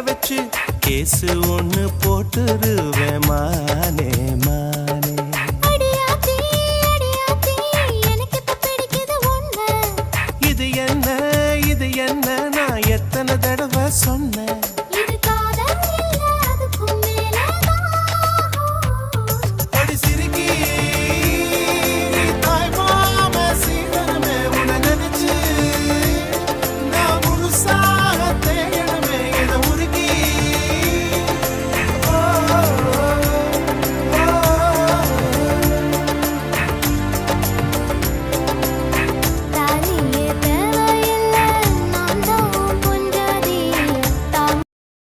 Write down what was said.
வச்சு கேசு ஒண்ணு போட்டுருவேன் மானே மானே. இது என்ன நான் எத்தனை தடவை சொன்னேன்.